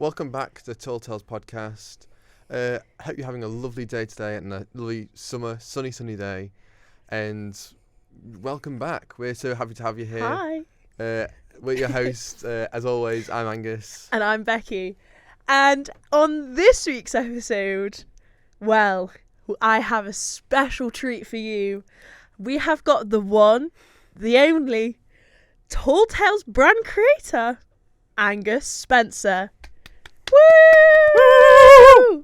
welcome back to the TallTales Podcast. Hope you're having a lovely day today and a lovely sunny day. And welcome back. We're so happy to have you here. Hi. We're your hosts. As always, I'm Angus. And I'm Becky. And on this week's episode, well, I have a special treat for you. We have got the one, the only, TallTales brand creator, Angus Spencer. Woo!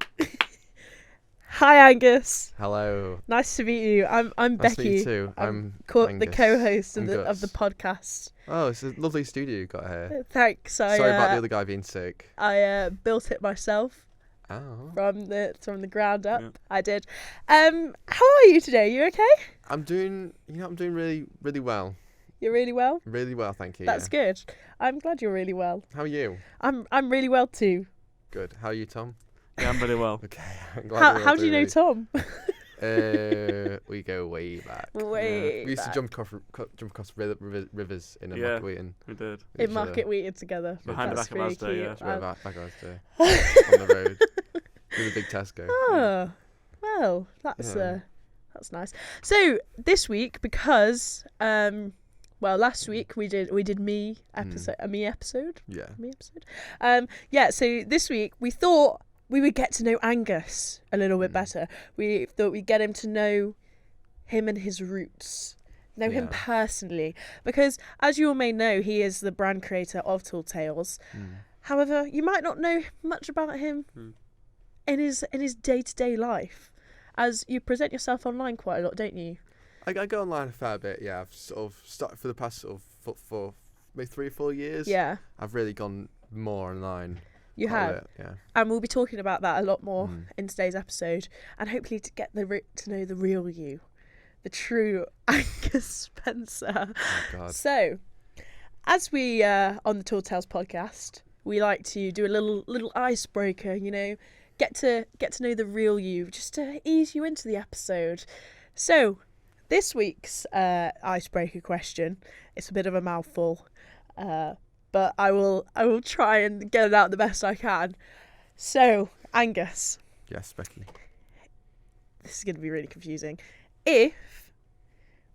Hi, Angus. Hello. Nice to meet you. I'm Nice Becky. to meet you too. I'm the Angus. co-host of Angus. the podcast. Oh, it's a lovely studio you got here. Thanks. Sorry about the other guy being sick. I built it myself Oh. from the ground up. Yeah. I did. How are you today? You okay? I'm doing really, really well. You're really well. Really well, thank you. That's good. I'm glad you're really well. How are you? I'm really well too. Good. How are you, Tom? Yeah, I'm very well. Okay. I'm glad How do you know Tom? We go way back. Way We used back. to jump across rivers in a Yeah. Market Wheaton. We did. In Market Wheaton together. Behind the That's back of really Asda, cute. yeah. Back on the road with a big Tesco. Oh, well, that's Yeah. that's nice. So this week, because last week we did me episode, a me episode. Yeah. Me episode. So this week we thought we would get to know Angus a little bit better. We thought we'd get him to know him and his roots, know him Yeah. personally, because as you all may know, he is the brand creator of TallTales. However, you might not know much about him in his day-to-day life, as you present yourself online quite a lot, don't you? I go online a fair bit. Yeah, I've sort of started for the past sort of for maybe 3 or 4 years. Yeah, I've really gone more online. you quite a have. bit, yeah. And we'll be talking about that a lot more in today's episode, and hopefully to get to know the real you, the true Angus Spencer. Oh God. So, as we on the TallTales podcast, we like to do a little icebreaker. You know, get to know the real you, just to ease you into the episode. So, this week's icebreaker question, it's a bit of a mouthful, but I will try and get it out the best I can. So, Angus, Yes, Becky. this is going to be really confusing.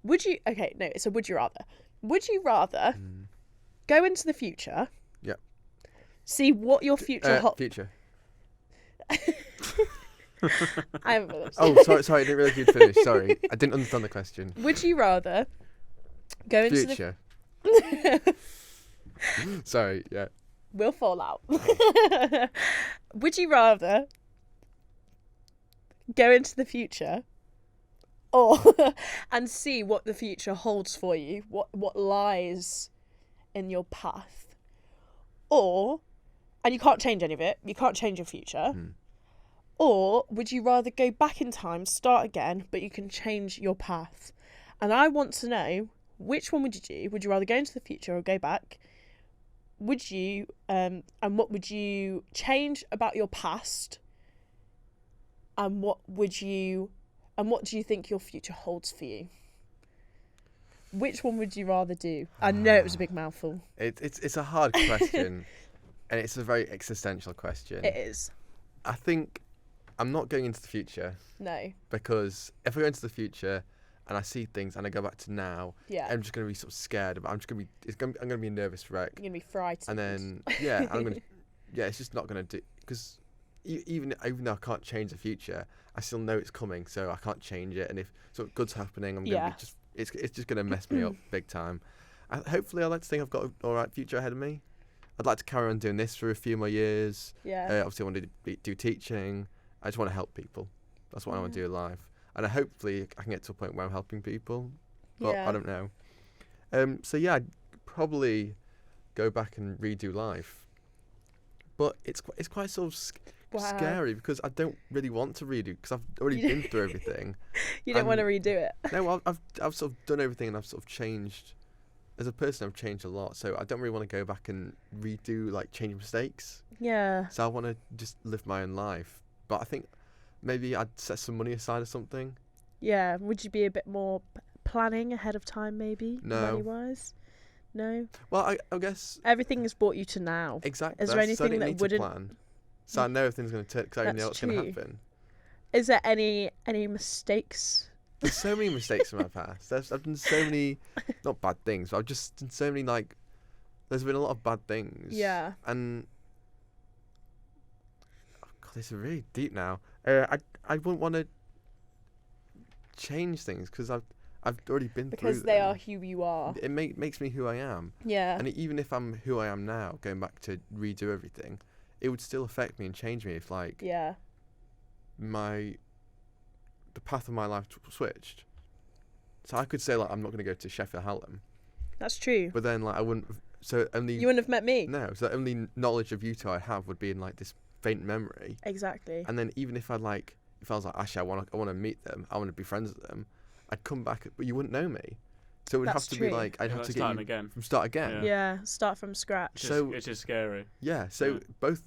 Would you rather? Would you rather go into the future? Yep. See what your future Future. I haven't finished. Oh, sorry. I didn't realise you'd finished. Sorry, I didn't understand the question. Would you rather go into Future. Sorry. Yeah. We'll fall out. Would you rather go into the future or and see what the future holds for you, what lies in your path, and you can't change any of it, you can't change your future, or would you rather go back in time, start again, but you can change your path? And I want to know, which one would you do? Would you rather go into the future or go back? Would you, and what would you change about your past? And what do you think your future holds for you? Which one would you rather do? I know it was a big mouthful. It's a hard question, and it's a very existential question. It is. I think I'm not going into the future No. because if I go into the future and I see things and I go back to now, Yeah. I'm just going to be sort of scared. I'm going to be a nervous wreck. You're going to be frightened. And then it's just not going to do, because even though I can't change the future, I still know it's coming, so I can't change it. And if sort of good's happening, I'm going to be it's just going to mess me up big time. Hopefully, I like to think I've got an all right future ahead of me. I'd like to carry on doing this for a few more years. Yeah. Obviously, I want to do teaching. I just want to help people. That's what I want to do in life. And hopefully, I can get to a point where I'm helping people. But Yeah. I don't know. So yeah, I'd probably go back and redo life. But it's quite sort of scary because I don't really want to redo, because I've already been through everything. You don't want to redo it. No, I've sort of done everything, and I've sort of changed. As a person, I've changed a lot, so I don't really want to go back and redo, like, change mistakes. Yeah. So I want to just live my own life. But I think maybe I'd set some money aside or something. Yeah. Would you be a bit more planning ahead of time, maybe? No. Money-wise? No. Well, I guess Everything has brought you to now. exactly. Is there anything that wouldn't? Plan. So I know everything's going to take. Because I know what's going to happen. Is there any mistakes? There's so many mistakes in my past. I've done so many, not bad things, but I've just done so many, like, there's been a lot of bad things. Yeah. And, oh God, this is really deep now. I wouldn't want to change things because I've already been through them. Because they are who you are. It makes me who I am. Yeah. And even if I'm who I am now, going back to redo everything, it would still affect me and change me if, like, yeah. the path of my life switched. So I could say, like, I'm not going to go to Sheffield Hallam. That's true. But then, like, I wouldn't. So only you wouldn't have met me. No. So the only knowledge of you two I have would be in, like, this faint memory. Exactly. And then even if I was like, actually, I want to meet them, I want to be friends with them, I'd come back, but you wouldn't know me. So it would have to be like I'd have to get you again. From start again. Yeah, start from scratch. It's just scary. Yeah. So both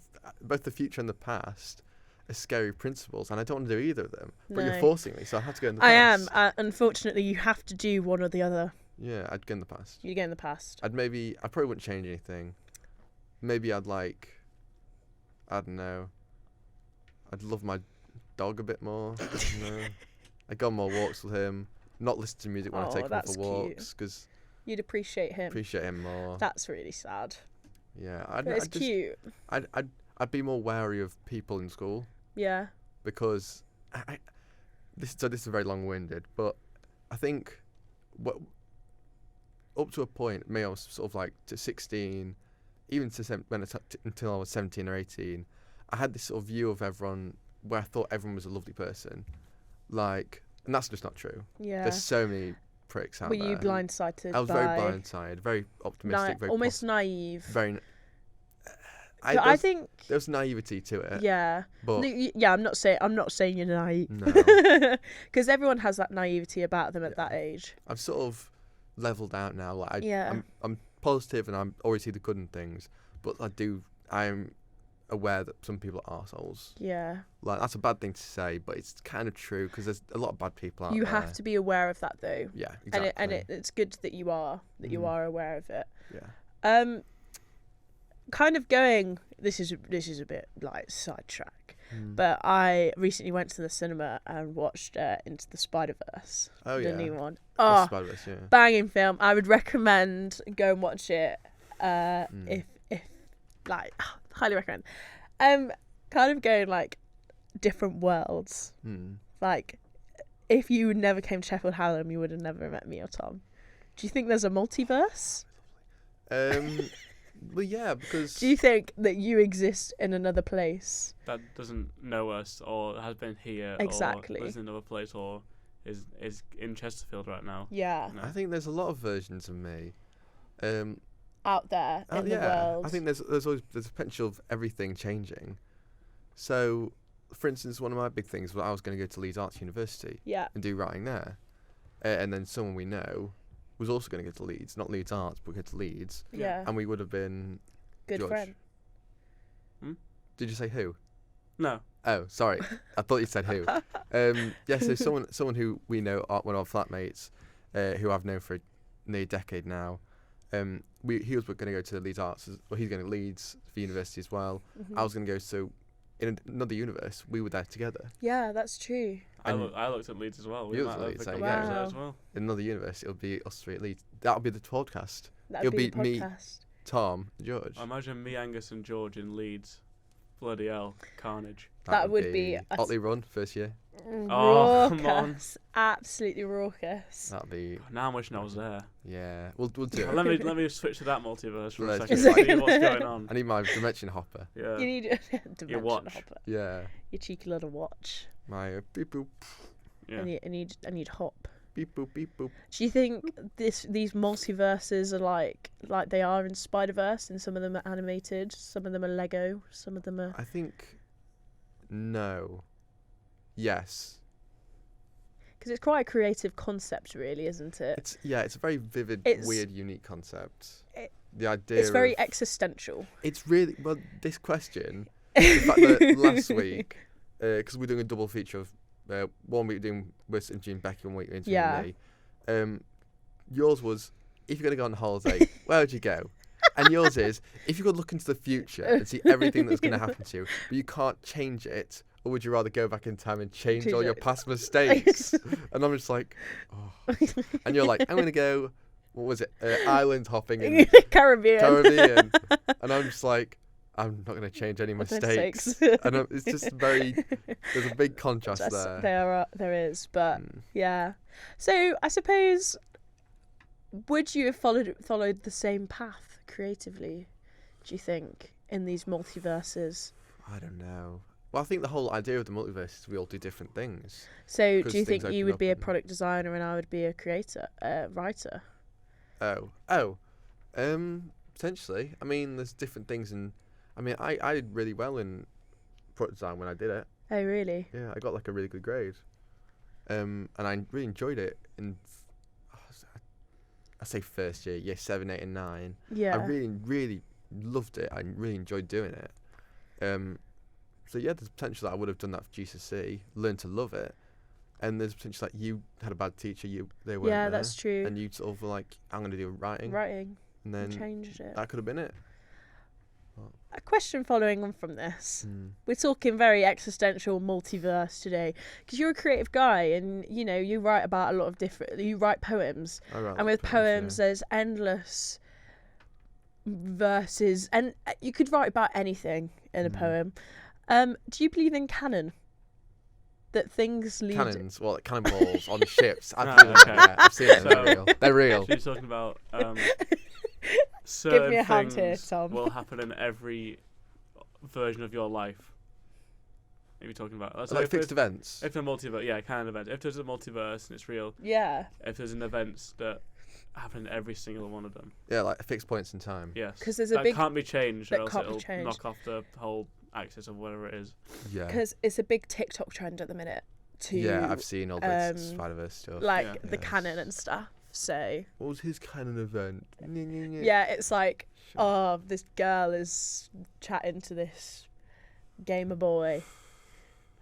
the future and the past are scary principles, and I don't want to do either of them. But you're forcing me, so I have to go in the past. I am. Unfortunately, you have to do one or the other. Yeah, I'd go in the past. You go in the past. I probably wouldn't change anything. Maybe I'd like, I don't know. I'd love my dog a bit more. I'd go on more walks with him. Not listen to music when I take him for walks because you'd appreciate him more. That's really sad. Yeah, it's cute. I'd be more wary of people in school. Yeah. Because this is very long-winded, but I think up to a point, I was sort of like to 16, even to until I was 17 or 18, I had this sort of view of everyone where I thought everyone was a lovely person, like. And that's just not true. Yeah. There's so many pricks out there. Were you blindsided? I was very blindsided, very optimistic, very almost naive. Very. I think there was naivety to it. Yeah. But yeah, I'm not saying you're naive. No. Because everyone has that naivety about them at that age. I've sort of leveled out now. Like I'm positive and I always see the good in things, but I'm aware that some people are arseholes. Yeah. Like, that's a bad thing to say, but it's kind of true because there's a lot of bad people out there. You have to be aware of that, though. Yeah, exactly. And it's good that you are aware of it. Yeah. Kind of going. This is a bit like sidetrack, but I recently went to the cinema and watched Into the Spider-Verse. Oh yeah. The new one. Spider-Verse, yeah. Banging film. I would recommend go and watch it. If like. Highly recommend. Kind of going like different worlds. Like, if you never came to Sheffield Hallam, you would have never met me or Tom. Do you think there's a multiverse? Well, yeah, because. Do you think that you exist in another place that doesn't know us or has been here? Exactly. Or lives in another place or is in Chesterfield right now? Yeah. I think there's a lot of versions of me. Out there in the world. I think there's always a potential of everything changing. So, for instance, one of my big things was I was going to go to Leeds Arts University and do writing there. And then someone we know was also going to go to Leeds, not Leeds Arts, but go to Leeds. Yeah. And we would have been good friend. Did you say who? No. Oh, sorry. I thought you said who. Yeah, so someone who we know, one of our flatmates, who I've known for nearly a decade now. He was going to go to Leeds Arts. Well, he's going to Leeds for university as well. I was going to go. So, in another universe, we were there together. Yeah, that's true. I looked at Leeds as well. You looked at Leeds, there as well. In another universe, it'll be us three at Leeds. That'll be the podcast. It'll be me, Tom, George. I imagine me, Angus, and George in Leeds. Bloody hell, carnage. That would be Otley Run first year. Oh, come on. Absolutely raucous. That'd be. Now I'm wishing I was there. Yeah, we'll do it. Let me switch to that multiverse for a second. Just See what's going on. I need my dimension hopper. Yeah. You need your watch. Hopper. Yeah. Your cheeky little watch. My beep boop. Yeah. I need hop. Beep boop beep boop. Do you think these multiverses are like they are in Spider-Verse, and some of them are animated, some of them are Lego, some of them are? I think. No. Yes. Because it's quite a creative concept, really, isn't it? It's a very vivid, weird, unique concept. The idea. It's very existential. It's really this question. In fact, that last week, because we're doing a double feature of. 1 week we're interviewing Becky, 1 week we're interviewing me. Yours was, if you're going to go on holiday, where would you go? And yours is, if you could look into the future and see everything that's going to happen to you, but you can't change it, or would you rather go back in time and change all your past mistakes? And I'm just like, oh. And you're like, I'm going to go, what was it, island hopping in Caribbean. And I'm just like, I'm not going to change any mistakes. And it's just there's a big contrast there. There is, but yeah. So I suppose, would you have followed the same path creatively, do you think, in these multiverses? I don't know. Well, I think the whole idea of the multiverse is we all do different things. So do you think you would be a product designer and I would be a writer? Potentially. I mean, there's different things I did really well in product design when I did it. Oh, really? Yeah, I got like a really good grade. And I really enjoyed it in, I say first year, year 7, 8 and 9. Yeah. I really, really loved it. I really enjoyed doing it. So yeah, there's potential that I would have done that for GCSE, learned to love it. And there's potential that you had a bad teacher, they weren't there. That's true. And you sort of were like, I'm going to do writing. And then changed it. That could have been it. A question following on from this. We're talking very existential multiverse today, because you're a creative guy and, you know, you write about a lot of you write poems. And with poems, there's endless verses, and you could write about anything in a poem. Do you believe in canon? That things lead... Cannons? Well, like cannonballs on ships. I've seen them. They're real. They're real. She's talking about... Give me a hand here, Tom. Will happen in every version of your life. What are you talking about? Like fixed events? If a multiverse, canon event. If there's a multiverse and it's real. Yeah. If there's an event that happen in every single one of them. Yeah, like fixed points in time. Yes. Because there's a big... can't be changed, or else it'll changed. knock off the whole axis of whatever it is. Yeah. Because it's a big TikTok trend at the minute. I've seen all the Spider-Verse stuff. Like the canon and stuff. So what was his canon event? Yeah, it's like, this girl is chatting to this gamer boy,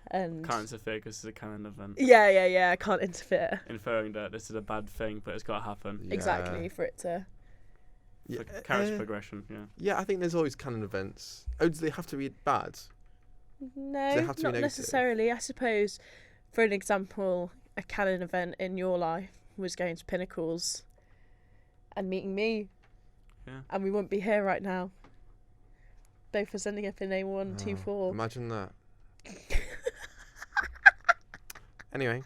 and can't interfere because it's a canon event. Yeah, can't interfere. Inferring that this is a bad thing, but it's got to happen. Yeah. Exactly, for it to... For character progression, Yeah, I think there's always canon events. Oh, do they have to be bad? No, not necessarily. I suppose, for an example, a canon event in your life was going to Pinnacles and meeting me. Yeah. And we wouldn't be here right now. Both for ending up in A124. Imagine that. Anyway.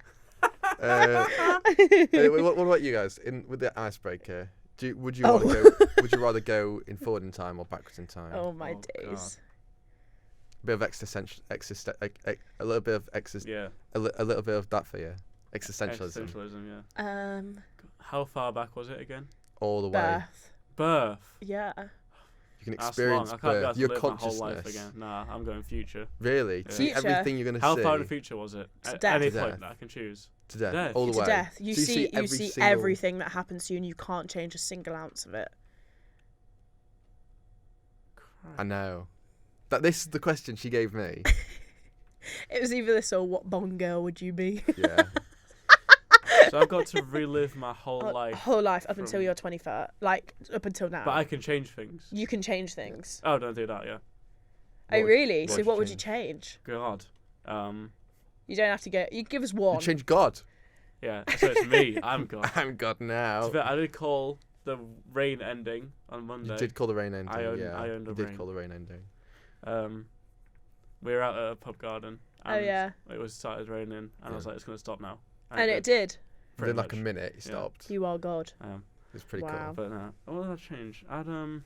What about you guys? With the icebreaker, would you rather go in forward in time or backwards in time? Oh my days. God. A bit of a little bit of a little bit of that for you. Existentialism, yeah. How far back was it again? All the way. Birth. Yeah. You can experience birth. Your consciousness. My whole life again. Nah, I'm going future. Really? Yeah. See everything you're going to see. How far in the future was it? To At death. any point that I can choose. To death. All the way. To death. You so see everything that happens to you, and you can't change a single ounce of it. Christ. I know. This is the question she gave me. It was either this or what Bond girl would you be? Yeah. So I've got to relive my whole life. Up until you're 25. Like, up until now. But I can change things. You can change things. Oh, don't do that, yeah. Oh, really? So what would you change? God. You don't have to go... You give us one. You change God. Yeah, so it's me. I'm God. I'm God now. I did call the rain ending on Monday. You did call the rain ending, I owned the rain. You did call the rain ending. We were out at a pub garden. And it started raining, and I was like, it's going to stop now. And it did. Within like a minute, it stopped. You are God. It's pretty cool. But what did I change? Heard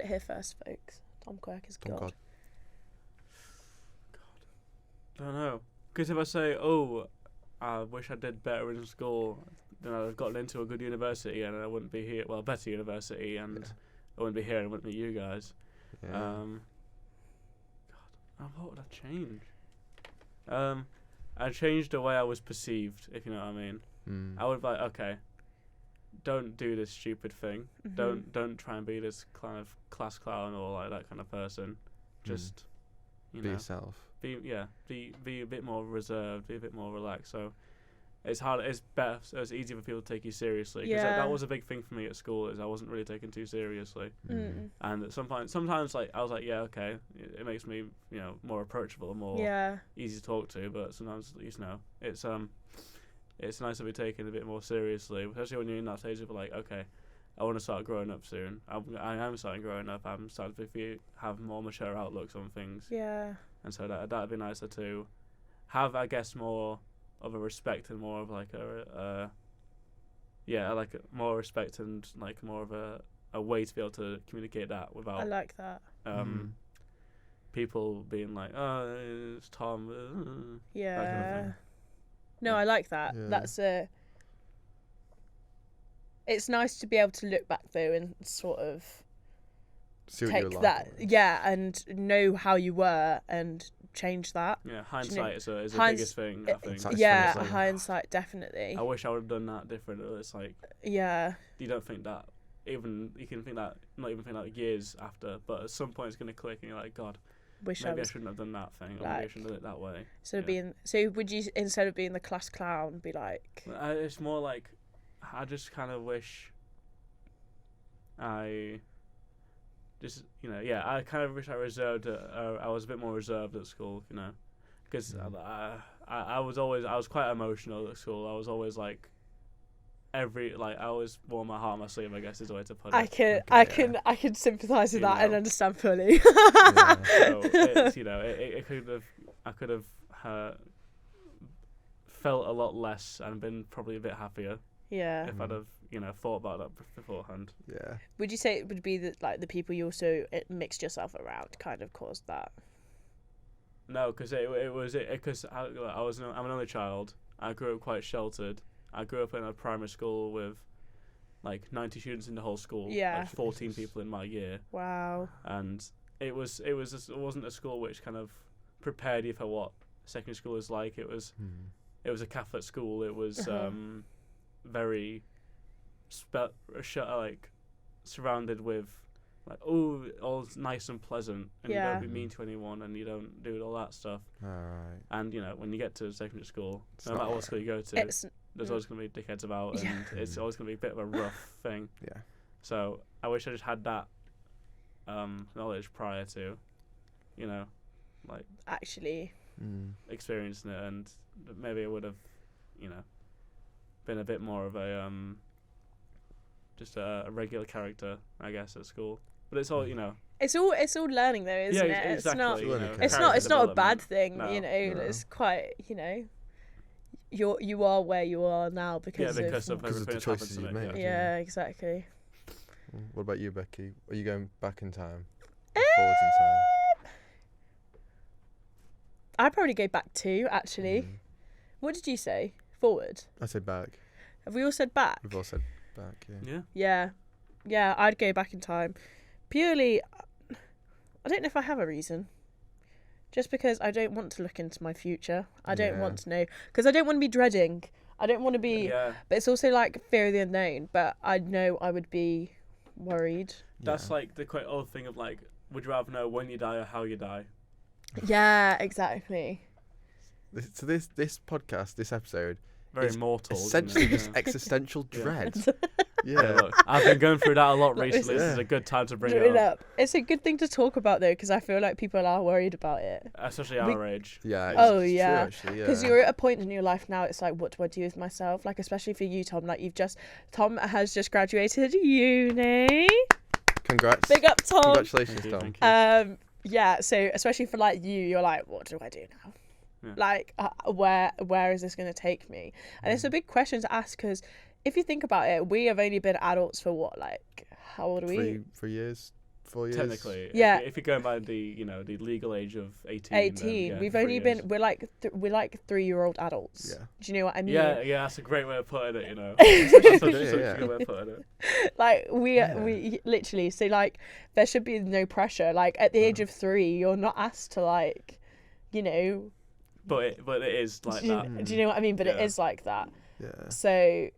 it here first, folks. Tom Quirke is God. I don't know. Because if I say, I wish I did better in school, then I'd have gotten into a good university and I wouldn't be here. Well, a better university, and I wouldn't be here and I wouldn't meet you guys. Yeah. What would I change? I changed the way I was perceived, if you know what I mean. I would be like, okay, don't do this stupid thing. Mm-hmm. Don't try and be this kind of class clown or like that kind of person. Just be yourself. Be a bit more reserved, be a bit more relaxed. So it's hard. It's better. So it's easier for people to take you seriously. Because that was a big thing for me at school. Is I wasn't really taken too seriously. And sometimes like I was like, yeah, okay, it makes me more approachable, more easy to talk to. But sometimes it's nice to be taken a bit more seriously, especially when you're in that stage of like, okay, I want to start growing up soon. I am starting growing up. I'm starting to have more mature outlooks on things. Yeah. And so that'd be nicer to have, I guess, more of a respect and more of like more respect and like more of a way to be able to communicate that without. I like that. People being like, oh, it's Tom. Yeah. That kind of thing. No, I like that. Yeah. That's It's nice to be able to look back though and sort of take that, and know how you were and change that. Yeah, hindsight is the biggest thing, I think. Hindsight, definitely. I wish I would have done that different. It's like, you don't think that, you can think that, not even think that years after, but at some point it's going to click and you're like, God, maybe I shouldn't have done that thing, or maybe I shouldn't have done it that way. So would you, instead of being the class clown, be like... It's more like, I just kind of wish I kind of wish I was a bit more reserved at school, because I was quite emotional at school. I was always like, I always wore my heart on my sleeve, I guess is the way to put it. I can sympathise with that and understand fully. So I could have felt a lot less and been probably a bit happier. Yeah. If I'd have, thought about that beforehand. Yeah. Would you say it would be that like the people you also mixed yourself around kind of caused that? No, because I'm an only child. I grew up quite sheltered. I grew up in a primary school with like 90 students in the whole school. Yeah. Like 14 people in my year. Wow. And it wasn't a school which kind of prepared you for what secondary school is like. It was a Catholic school. It was very surrounded with like, oh, all nice and pleasant, and you don't be mean to anyone, and you don't do all that stuff. Alright. And when you get to secondary school, no matter what school you go to, there's always going to be dickheads about, and it's always going to be a bit of a rough thing. Yeah. So I wish I just had that knowledge prior to, actually experiencing it, and maybe it would have, been a bit more of a just a regular character, I guess, at school. But it's all, It's all learning though, isn't it? Exactly. It's not a bad thing, No. It's quite, you are where you are now because of the choices you've made. Yeah, exactly. What about you, Becky? Are you going back in time? Or forwards in time? I'd probably go back too, actually. What did you say? Forward? I said back. Have we all said back? We've all said back, Yeah, I'd go back in time. Purely, I don't know if I have a reason. Just because I don't want to look into my future. I don't want to know. Because I don't want to be dreading. I don't want to be... Yeah. But it's also like fear of the unknown. But I know I would be worried. That's like the quite old thing of like, would you rather know when you die or how you die? Yeah, exactly. So this podcast, this episode... Very mortal. Essentially just existential dread. Look, I've been going through that a lot recently. This is a good time to bring it up. It's a good thing to talk about though, because I feel like people are worried about it. Especially our age. Yeah. It's true, because you're at a point in your life now. It's like, what do I do with myself? Like, especially for you, Tom. Like, Tom has just graduated uni. Congrats. Big up, Tom. Congratulations, Tom. Yeah. So especially for like you're like, what do I do now? Yeah. Like, where is this going to take me? And it's a big question to ask, because if you think about it, we have only been adults for what, like, how old are we? 3 years, 4 years. Technically, yeah. If you're going by the the legal age of 18. 18. Then, we've only been we're like 3-year-old adults. Yeah. Do you know what I mean? Yeah. That's a great way of putting it. That's such a good way of putting it. Like we literally, so like there should be no pressure. Like at the age of 3, you're not asked to like, But it is like that. Do you know what I mean? But it is like that. Yeah. So,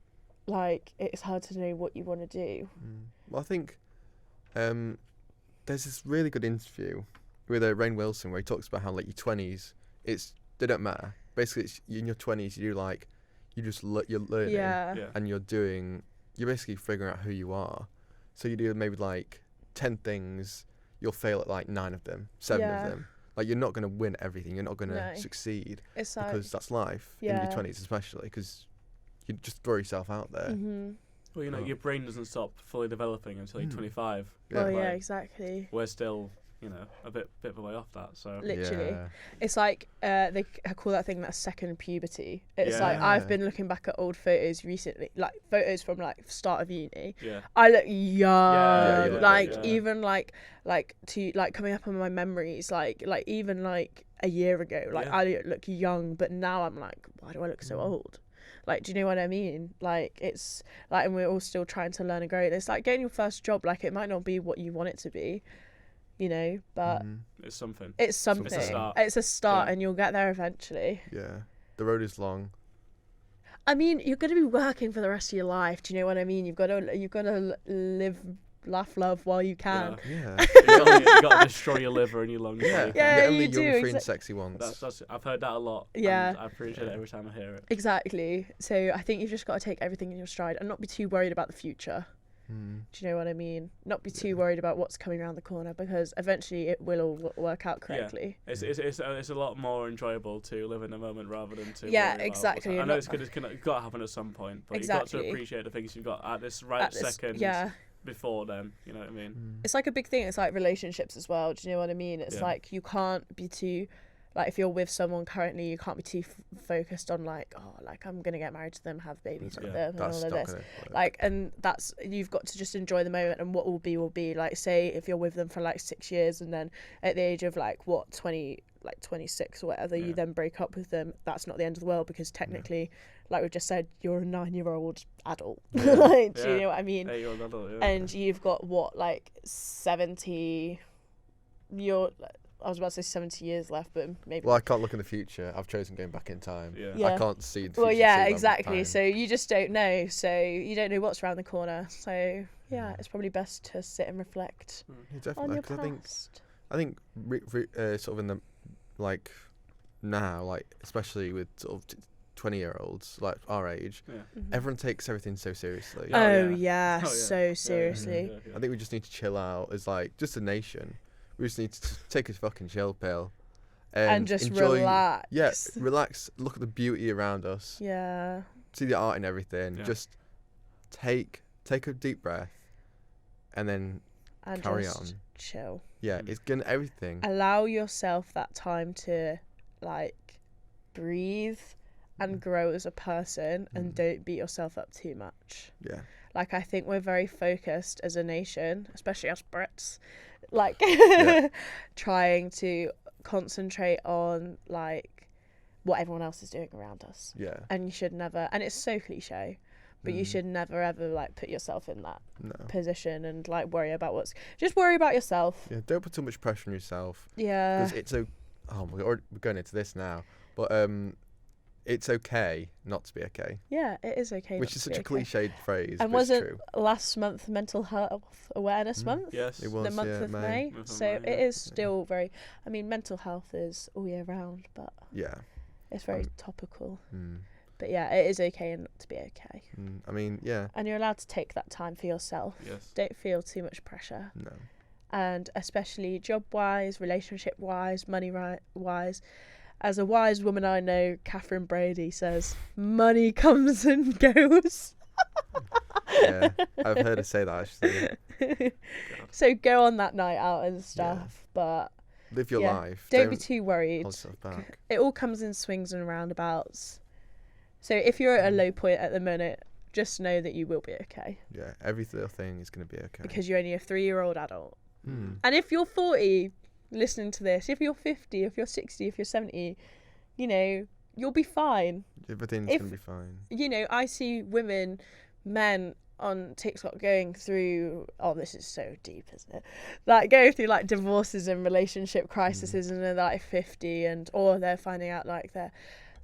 like, it's hard to know what you want to do. Well, I think there's this really good interview with Rainn Wilson where he talks about how, like, your 20s, they don't matter. Basically, in your 20s, you you're learning, Yeah. and you're basically figuring out who you are. So you do maybe like 10 things, you'll fail at like 9 of them, 7 of them. Like, you're not going to win everything. You're not going to succeed. It's like, because that's life in your 20s, especially, because you just throw yourself out there. Mm-hmm. Well, your brain doesn't stop fully developing until you're 25. Well, yeah, exactly. We're still, a bit of a way off that. So literally, it's like they call that thing that second puberty. It's like I've been looking back at old photos recently, like photos from like start of uni. Yeah. I look young, even like to like coming up on my memories, like even like a year ago, like I look young, but now I'm like, why do I look so old? Like, do you know what I mean? Like, it's like, and we're all still trying to learn and grow. It's like getting your first job. Like, it might not be what you want it to be, but it's something. It's something. It's a start, and you'll get there eventually. Yeah, the road is long. I mean, you're going to be working for the rest of your life. Do you know what I mean? You've got to live, laugh, love while you can. Yeah. You got to destroy your liver and your lungs. Yeah, only you do. Young, free and sexy once. That's I've heard that a lot. Yeah. And I appreciate it every time I hear it. Exactly. So I think you've just got to take everything in your stride and not be too worried about the future. Do you know what I mean? Not be too worried about what's coming around the corner, because eventually it will all work out correctly. Yeah. It's a lot more enjoyable to live in the moment rather than to worry exactly. About I know it's got to happen at some point, but exactly. you've got to appreciate the things you've got at this second. Before then, you know what I mean? It's like a big thing. It's like relationships as well. Do you know what I mean? It's like you can't be too, like, if you're with someone currently, you can't be too focused on like, oh, like I'm gonna get married to them, have babies with them, and all of this. Like, and that's, you've got to just enjoy the moment, and what will be. Like, say if you're with them for like 6 years, and then at the age of like 26 or whatever, you then break up with them. That's not the end of the world, because technically, like we've just said, you're a 9-year-old adult. Like, do you know what I mean? 8-year-old adult, and you've got like 70. I was about to say 70 years left, but maybe. Well, I can't look in the future. I've chosen going back in time. Yeah. I can't see the future. Well, yeah, exactly. So you just don't know. So you don't know what's around the corner. So yeah, it's probably best to sit and reflect on your past. I think sort of in the like now, like especially with sort of 20-year-olds like our age, everyone takes everything so seriously. So seriously. I think we just need to chill out as like just a nation. We just need to take a fucking chill pill and just enjoy, relax. Yeah, relax. Look at the beauty around us. Yeah. See the art and everything. Yeah. Just take a deep breath, and then carry on. Chill. Yeah, it's gonna everything. Allow yourself that time to like breathe and grow as a person, and don't beat yourself up too much. Yeah. Like, I think we're very focused as a nation, especially us Brits, like trying to concentrate on like what everyone else is doing around us. Yeah. And you should never, and it's so cliche, but you should never ever like put yourself in that position and like worry about just worry about yourself. Yeah, don't put too much pressure on yourself. Yeah. Because it's we're going into this now, but it's okay not to be okay. Yeah, it is okay. Which is such a cliched phrase. And wasn't last month Mental Health Awareness Month? Yes, it was. The month of May. So it is still very. I mean, mental health is all year round, but it's very topical. But yeah, it is okay and not to be okay. I mean, yeah. And you're allowed to take that time for yourself. Yes. Don't feel too much pressure. No. And especially job-wise, relationship-wise, money-wise. As a wise woman I know, Catherine Brady says, money comes and goes. Yeah, I've heard her say that actually. So go on that night out and stuff, but live your life. Don't be too worried. Hold yourself back. It all comes in swings and roundabouts. So if you're at a low point at the minute, just know that you will be okay. Yeah, every little thing is going to be okay. Because you're only a 3-year-old adult. And if you're 40 listening to this, if you're 50, if you're 60, if you're 70, you'll be fine. Everything's going to be fine. I see men on TikTok going through, this is so deep, isn't it? Like going through like divorces and relationship crises, and they're like 50, or they're finding out like they're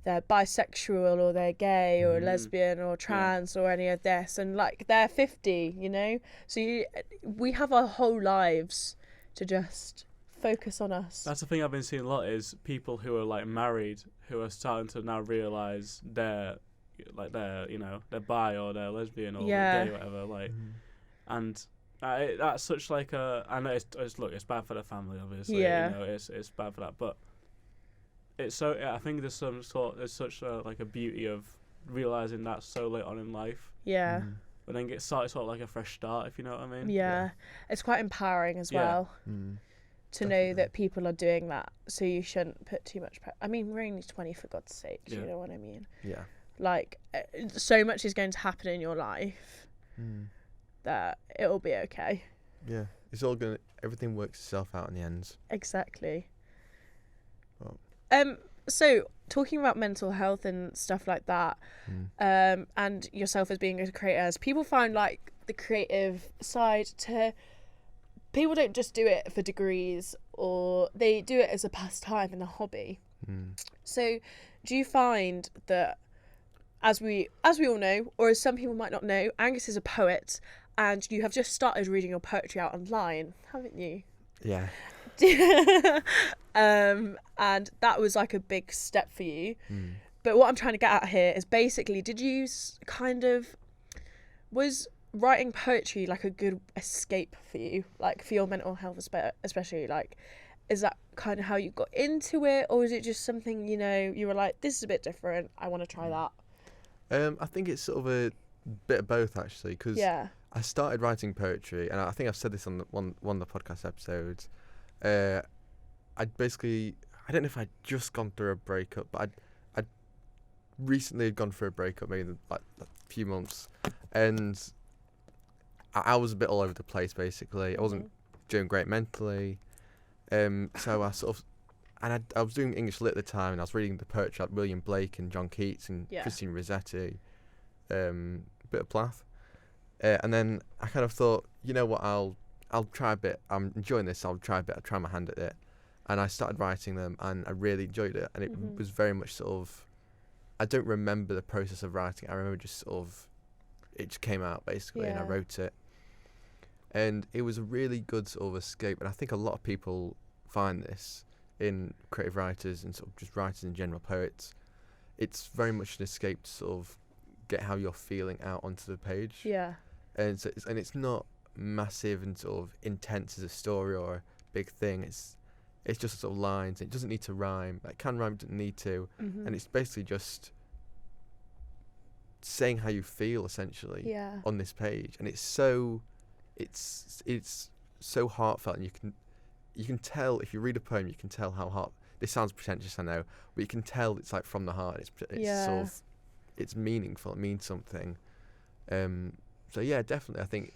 bisexual, or they're gay, or lesbian, or trans, or any of this, and like they're 50, so we have our whole lives to just focus on us. That's the thing I've been seeing a lot, is people who are like married who are starting to now realise their like they're they're bi or they're lesbian or Yeah. gay or whatever, like, and that's such like I know it's bad for the family, obviously. Yeah. It's bad for that, but it's so I think there's such like a beauty of realizing that so late on in life. Yeah. But then get started sort of like a fresh start, if you know what I mean. Yeah. It's quite empowering as well to know that people are doing that. So you shouldn't put too much pressure. I mean, we're only 20, for God's sake. You know what I mean? Yeah. Like, so much is going to happen in your life that it'll be okay. Yeah. Everything works itself out in the end. Exactly. Well. So talking about mental health and stuff like that, and yourself as being a creator, as people find like the creative side to, people don't just do it for degrees, or they do it as a pastime and a hobby. So do you find that, as we all know, or as some people might not know, Angus is a poet, and you have just started reading your poetry out online, haven't you? Yeah. And that was like a big step for you. But what I'm trying to get at here is basically, did you was writing poetry like a good escape for you, like for your mental health especially? Like, is that kind of how you got into it, or is it just something you were like, this is a bit different, I want to try that? I think it's sort of a bit of both, actually, because I started writing poetry, and I think I've said this on one of the podcast episodes. I don't know if I'd just gone through a breakup, but I'd recently gone through a breakup, maybe like a few months, and I was a bit all over the place, basically. I wasn't doing great mentally, so I sort of, and I was doing English lit at the time, and I was reading the poetry like William Blake and John Keats and Christine Rossetti, a bit of Plath, and then I kind of thought, you know what, I'll try a bit. I'm enjoying this. I'll try my hand at it. And I started writing them, and I really enjoyed it. And it was very much sort of, I don't remember the process of writing. I remember just sort of, it just came out basically, and I wrote it. And it was a really good sort of escape. And I think a lot of people find this in creative writers and sort of just writers in general, poets. It's very much an escape to sort of get how you're feeling out onto the page. Yeah. And so it's not massive and sort of intense as a story or a big thing. It's just sort of lines. It doesn't need to rhyme. It can rhyme, doesn't need to. And it's basically just saying how you feel, essentially, on this page. And it's so heartfelt, and you can tell, if you read a poem, you can tell how heart. This sounds pretentious, I know, but you can tell it's like from the heart. It's sort of, it's meaningful. It means something. So yeah, definitely, I think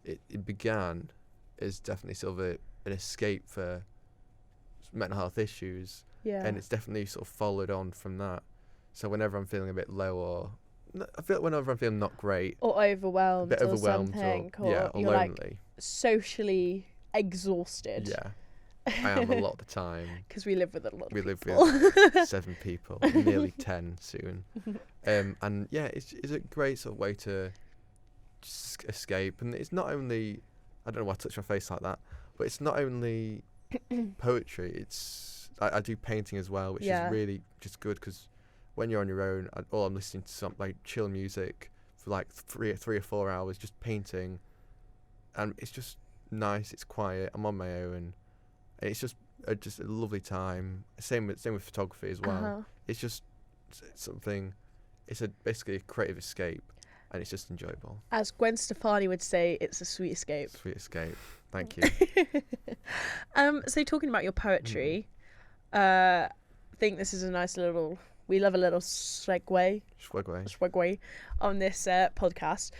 it began as definitely sort of an escape for mental health issues, and it's definitely sort of followed on from that. So whenever I'm feeling a bit low, whenever I'm feeling not great, or overwhelmed, a bit overwhelmed, something, or you're lonely, like socially exhausted. I am a lot of the time, because we live with a lot of people. Live with 7 people, nearly 10 soon, and it's a great sort of way to just escape. And it's not only, I don't know why I touched my face like that, but it's not only poetry. It's I do painting as well, which is really just good, because when you're on your own, I'm listening to some like chill music for like 3 or 4 hours, just painting, and it's just nice. It's quiet. I'm on my own, and it's just a lovely time. Same with photography as well. It's just something. It's basically a creative escape, and it's just enjoyable. As Gwen Stefani would say, it's a sweet escape. Sweet escape. Thank you. So talking about your poetry, I think this is a nice little. We love a little segue on this podcast.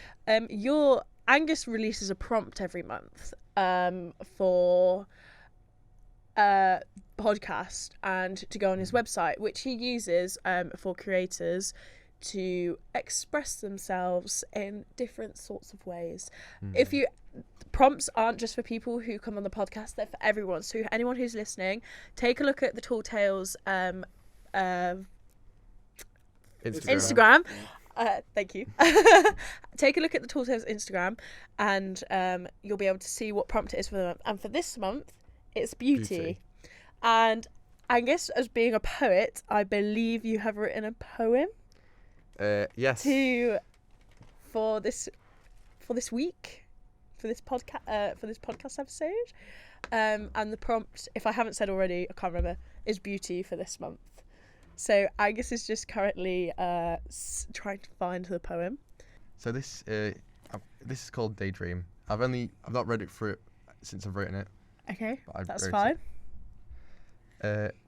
Your Angus releases a prompt every month for podcast, and to go on his website, which he uses for creators to express themselves in different sorts of ways. If you prompts aren't just for people who come on the podcast, they're for everyone. So anyone who's listening, take a look at the TallTales Instagram. Thank you. Take a look at the TallTales Instagram, and you'll be able to see what prompt it is for them. And for this month, it's beauty. And Angus, as being a poet, I believe you have written a poem. Yes. For this week, for this podcast episode, and the prompt, if I haven't said already, I can't remember, is beauty for this month. So Angus is just currently trying to find the poem. So this is called Daydream. I've not read it through since I've written it. Okay, that's fine.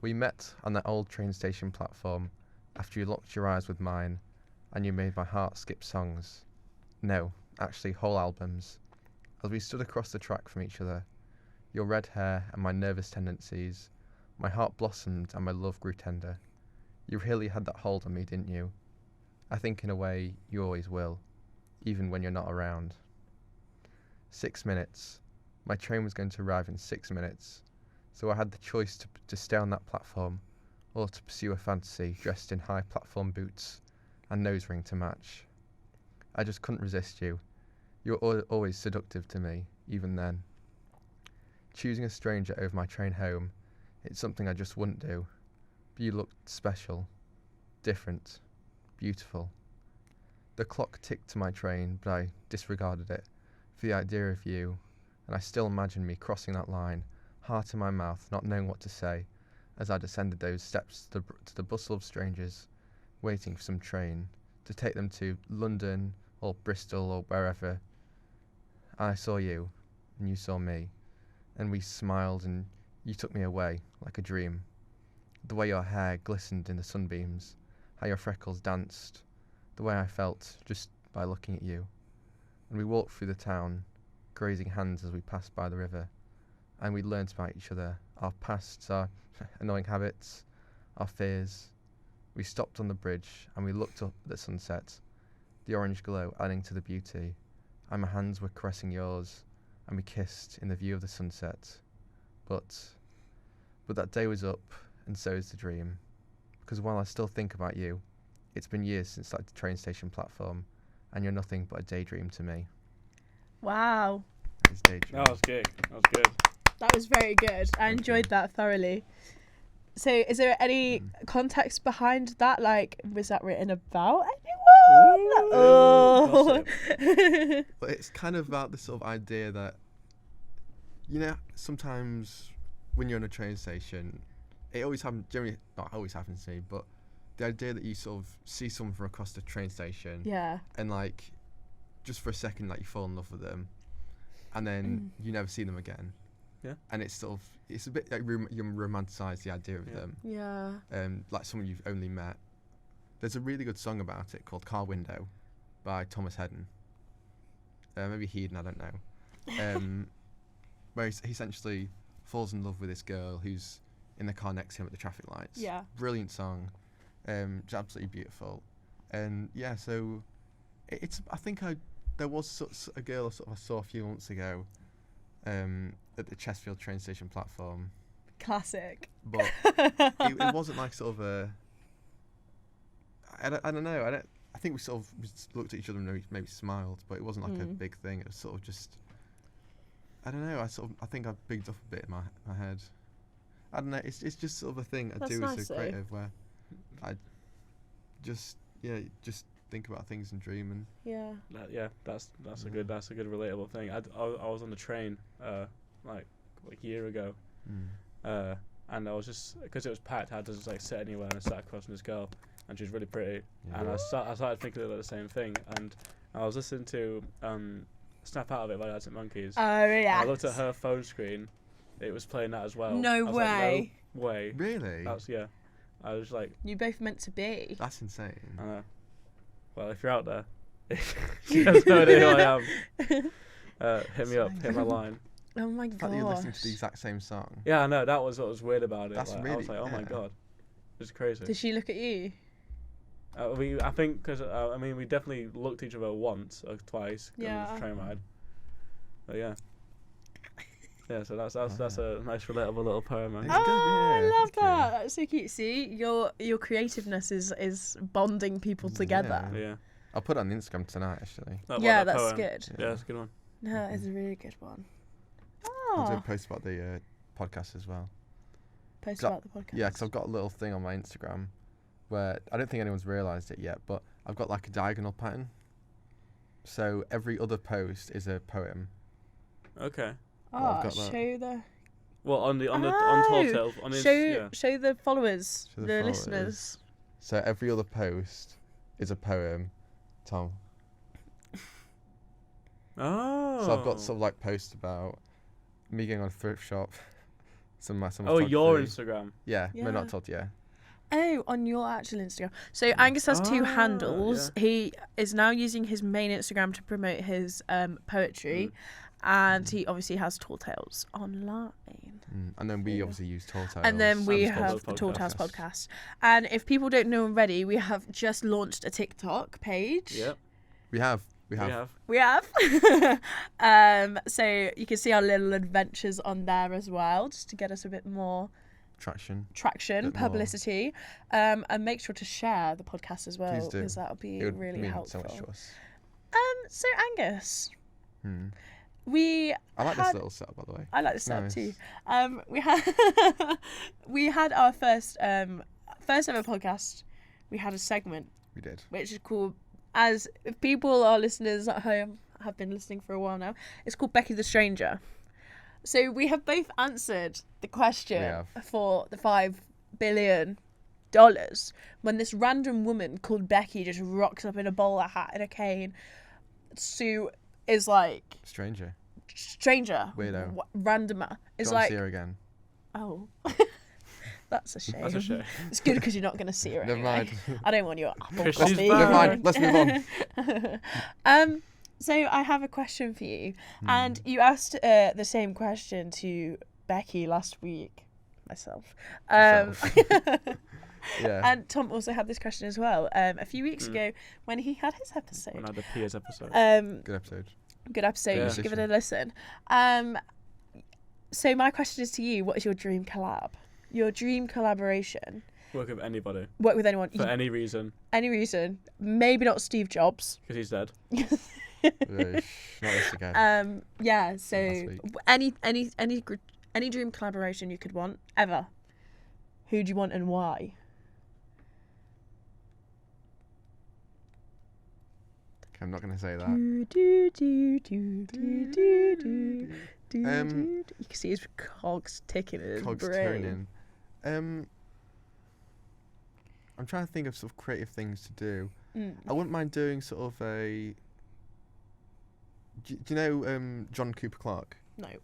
We met on that old train station platform after you locked your eyes with mine, and you made my heart skip songs. No, actually whole albums. As we stood across the track from each other, your red hair and my nervous tendencies, my heart blossomed and my love grew tender. You really had that hold on me, didn't you? I think in a way you always will, even when you're not around. 6 minutes. My train was going to arrive in 6 minutes, so I had the choice to stay on that platform or to pursue a fantasy dressed in high platform boots and nose ring to match. I just couldn't resist you. You were always seductive to me, even then. Choosing a stranger over my train home, it's something I just wouldn't do. But you looked special, different, beautiful. The clock ticked to my train, but I disregarded it for the idea of you, and I still imagine me crossing that line, heart in my mouth, not knowing what to say, as I descended those steps to the bustle of strangers, waiting for some train to take them to London or Bristol or wherever. I saw you, and you saw me, and we smiled, and you took me away like a dream. The way your hair glistened in the sunbeams, how your freckles danced, the way I felt just by looking at you. And we walked through the town, grazing hands as we passed by the river, and we learnt about each other, our pasts, our annoying habits, our fears. We stopped on the bridge and we looked up at the sunset, the orange glow adding to the beauty, and my hands were caressing yours, and we kissed in the view of the sunset. But that day was up, and so is the dream, because while I still think about you, it's been years since that train station platform, and you're nothing but a daydream to me. Wow. It's daydream. That was good. That was very good. I enjoyed that thoroughly. So is there any context behind that? Like, was that written about anyone? Oh. But it's kind of about the sort of idea that, you know, sometimes when you're in a train station, it always happens, generally not always happens to me, but the idea that you sort of see someone from across the train station, yeah, and like just for a second, like you fall in love with them, and then you never see them again. Yeah, and it's sort of, it's a bit like you romanticise the idea of them. Yeah. Like someone you've only met. There's a really good song about it called "Car Window" by Thomas Hedden. Maybe Heeden, I don't know. Where he essentially falls in love with this girl who's in the car next to him at the traffic lights. Yeah. Brilliant song. It's absolutely beautiful. And yeah, so it's. I think there was a girl I saw a few months ago at the Chesterfield train station platform. Classic. But it wasn't like sort of a. I don't know. I think we sort of looked at each other and maybe smiled, but it wasn't like a big thing. It was sort of just. I don't know. I think I bigged up a bit in my head. I don't know. It's just sort of a thing I do as a creative where I just think about things and dream and. Yeah. That's a good relatable thing. I was on the train like a year ago, and I was just, because it was packed, I had to just like sit anywhere, and I sat across from this girl, and she was really pretty, and I started thinking about the same thing, and I was listening to Snap Out of It by Arctic Monkeys. Oh yeah. I looked at her phone screen, it was playing that as well. No way. Like, no way. Really? I was like, you both meant to be. That's insane. I know. Well, if you're out there, you guys know who I am. Hit me up, hit my line. Oh my god. The fact that you're listening to the exact same song. Yeah, I know. That was what was weird about it. That's like, really, I was like, oh my god, it's crazy. Did she look at you? I think because we definitely looked at each other once or twice on the train ride. But yeah. So that's a nice relatable little poem. Oh, I love that. That's so cute. See, your creativeness is bonding people together. Yeah. I'll put it on Instagram tonight, actually. Yeah, that's good. Yeah, that's a good one. No, it's a really good one. I'll do a post about the podcast as well. Post about the podcast? Yeah, because I've got a little thing on my Instagram where I don't think anyone's realised it yet, but I've got like a diagonal pattern. So every other post is a poem. Okay. I've got that. Show the... Well, on TallTale, on his, show the followers, Show the the followers. listeners. So every other post is a poem, Tom. Oh. So I've got sort of like posts about me going on a thrift shop. Some your photography. Instagram. Yeah, Yeah. no, not told. Yeah. Oh, on your actual Instagram. So Angus has 2 handles. Yeah. He is now using his main Instagram to promote his poetry, and he obviously has TallTales online. And then we obviously use TallTales. And then we And have the TallTales TallTales Podcast. And if people don't know already, we have just launched a TikTok page. Yep. We have. We have. So you can see our little adventures on there as well, just to get us a bit more Traction, publicity, and make sure to share the podcast as well, Please do. because that would be It would really mean helpful. so much to us. So Angus, I we like this little setup, by the way. I like this setup Nice. too. We had our first ever podcast. We had a segment We did. which is called, as if people, our listeners at home, have been listening for a while now, it's called Becky the Stranger. So we have both answered the question for the $5 billion when this random woman called Becky just rocks up in a bowler hat and a cane. Sue is like... Stranger. Weirdo. Randomer. Is Don't like... see her again. Oh. That's a shame. That's a shame. It's good because you're not going to see her Never anyway. mind. I don't want your apple She's coffee. Never mind. Let's move on. So I have a question for you, and you asked the same question to Becky last week, myself. Yeah. And Tom also had this question as well a few weeks ago when he had his episode. When I had the Piers episode. Good episode. Good episode. Yeah. You should give it a listen. So my question is to you: what is your dream collab? Your dream collaboration? Work with anybody. Work with anyone. For any reason. Any reason. Maybe not Steve Jobs. Because he's dead. Not this again. Yeah, so Last any dream collaboration you could want ever. Who do you want and why? I'm not going to say that. You can see his cogs ticking in his Cogs brain. turning. I'm trying to think of sort of creative things to do. I wouldn't mind doing sort of a... Do you know John Cooper Clarke? No. Do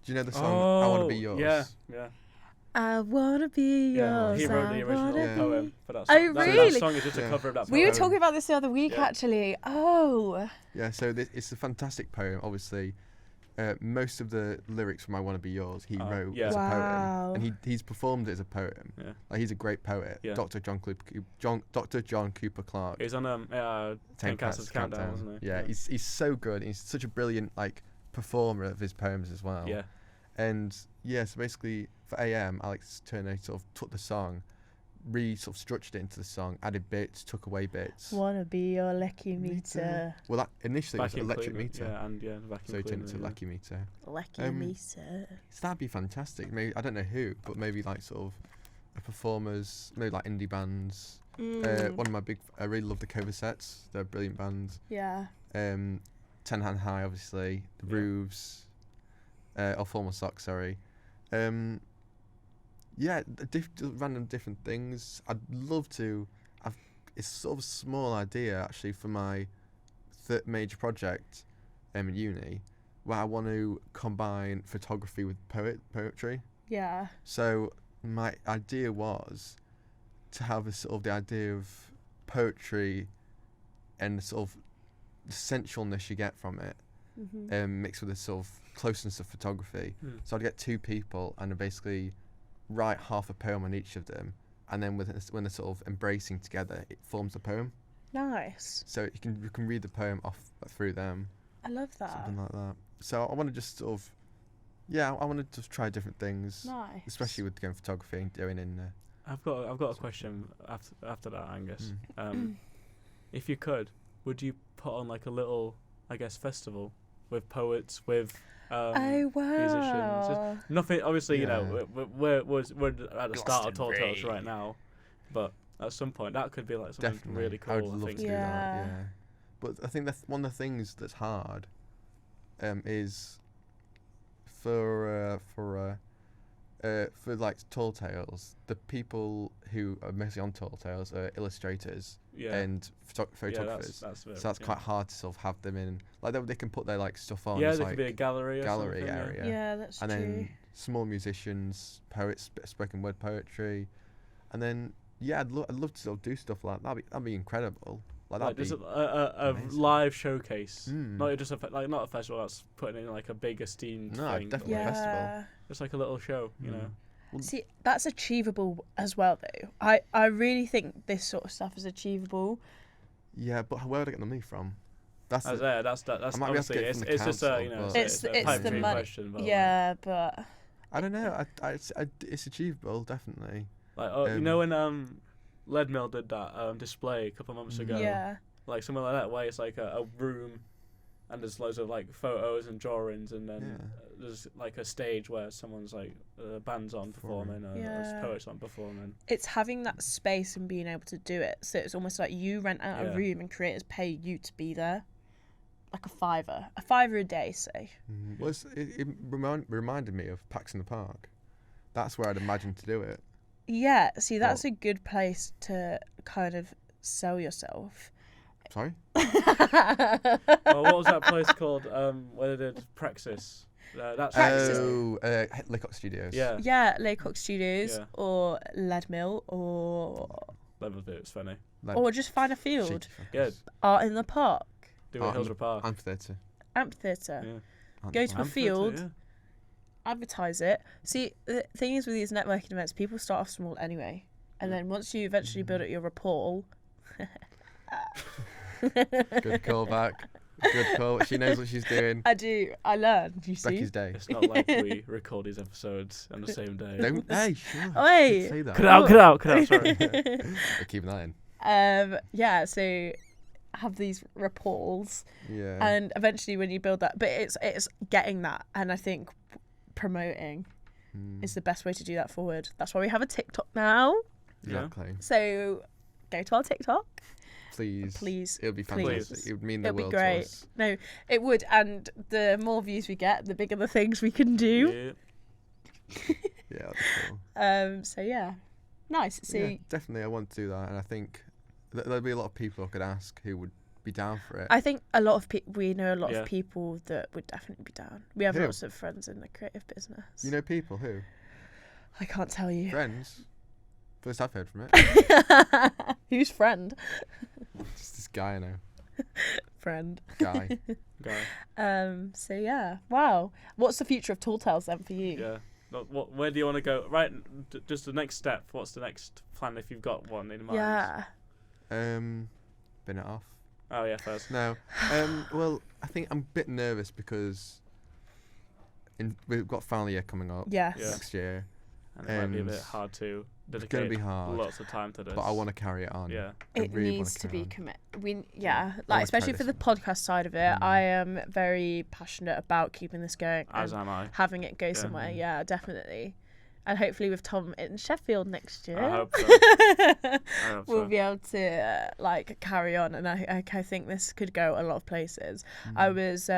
you know the song I Want to Be Yours? Yeah. I wanna be yours. He wrote the original poem for that song. Oh, really? That song is just a cover of that poem. We were talking about this the other week, actually. Oh. Yeah, so it's a fantastic poem, obviously. Most of the lyrics from I Want to Be Yours he wrote as a poem. And he's performed it as a poem. Yeah. Like, he's a great poet. Yeah. Dr. John Cooper Clarke. He's on 10 Castles Countdown, wasn't he? Yeah, he's so good. He's such a brilliant performer of his poems as well. Yeah. And yeah, so basically for AM, Alex Turner sort of took the song, sort of structured it into the song, added bits, took away bits. Wanna be your lucky meter. Well, that initially was Vacuum electric cleaner. meter. Yeah, and vacuum So he turned it to cleaner, lucky meter. Lucky meter. So that'd be fantastic. Maybe I don't know who, but maybe sort of performers, maybe indie bands. One of my I really love the Cover Sets. They're brilliant bands. Yeah. 10 Hand High, obviously. The Roofs. Or Formal Socks, sorry. Yeah, random different things. I'd love to. It's sort of a small idea actually for my major project in uni, where I want to combine photography with poetry. Yeah. So my idea was to have a sort of the idea of poetry and the sort of the sensualness you get from it, mixed with the sort of closeness of photography. So I'd get 2 people and I'd basically write half a poem on each of them, and then when they're sort of embracing together, it forms a poem. Nice. So you can read the poem off through them. I love that. Something like that. So I want to just sort of, I want to just try different things. Nice. Especially with going photography and doing in. I've got a question after that, Angus. If you could, would you put on a little, I guess, festival with poets, with musicians? Just nothing. Obviously, we're at the start of TallTales right now, but at some point. That could be like something Definitely. really cool. I would love to do that. Yeah. Yeah. But I think that's one of the things that's hard. Is for like TallTales, the people who are mostly on TallTales are illustrators and photographers. That's So that's quite hard to sort of have them in. Like they can put their like stuff on. Yeah, it's there like could be a gallery area. Yeah, that's and true. then small musicians, poets, spoken word poetry, and then I'd love to sort of do stuff like that. That'd be incredible. Like just that'd be a live showcase, Mm. not just not a festival that's putting in like a big esteemed thing. Definitely a festival. Just like a little show, you know. See, that's achievable as well, though. I really think this sort of stuff is achievable. Yeah, but where would I get the money from? That's That's I might be able to obviously get it from the it's just a council, but- It's a pipe the dream money. question, but Yeah, but I don't know. It's achievable, definitely. you know when Lead Mill did that display a couple of months ago, yeah, like something like that, where it's like a room, and there's loads of like photos and drawings, and then there's like a stage where someone's like band's on performing, or there's poets on performing. it's having that space and being able to do it. So it's almost like you rent out a room and creators pay you to be there. Like a fiver a day, say. Well, it reminded me of Pax in the Park. That's where I'd imagine to do it. Yeah, see, that's a good place to kind of sell yourself. Sorry? Well, what was that place called where they did Praxis? That's Praxis. Lecoq Studios. Yeah. Yeah, Lecoq Studios Yeah. or Lead Mill or That was it's funny. or just find a field. Yeah. Art in the Park. Do it Hillsborough Park. Amphitheatre. Amphitheatre. Yeah. Go to a Amphitheatre, field, yeah. advertise it. See, the thing is with these networking events, people start off small anyway. And then once you eventually build up your rapport... Good callback. Good call. She knows what she's doing. I do. I learned, you see. Becky's day. It's not like we record these episodes on the same day. Don't, hey, sure. Oi. Say that. Cut out, sorry. We're keeping that in. Yeah, so have these rapports. Yeah. And eventually when you build that... But it's getting that. And I think promoting is the best way to do that forward. That's why we have a TikTok now. Exactly. So go to our TikTok. Please. It would be Please. fantastic. It would mean the It'll be world great. to us. No, it would. And the more views we get, the bigger the things we can do. Yeah, that'd be cool. So yeah, nice. So Yeah, definitely, I want to do that, and I think there'll be a lot of people I could ask who would be down for it. I think a lot of we know a lot Yeah. of people that would definitely be down. We have Who? lots of friends in the creative business. You know people who? I can't tell you. Friends? First I've heard from it. Who's friend? Just this guy I know. Friend. Guy. So yeah. Wow. What's the future of TallTales then for you? Yeah. Where do you want to go? Right, just the next step. What's the next plan if you've got one in mind? Yeah. Bin it off. Oh yeah, first. No. Well, I think I'm a bit nervous because we've got final year coming up Yes. Yeah. next year. And it might be a bit hard to It's dedicate going to be hard, lots of time to this. but I want to carry it on. Yeah. I It really wanna needs to carry be on. like wanna especially try for the this podcast side of it. I am very passionate about keeping this going As and am I. having it go somewhere. Yeah, definitely. And hopefully with Tom in Sheffield next year, I hope so. I hope we'll so. be able to carry on. And I think this could go a lot of places. I was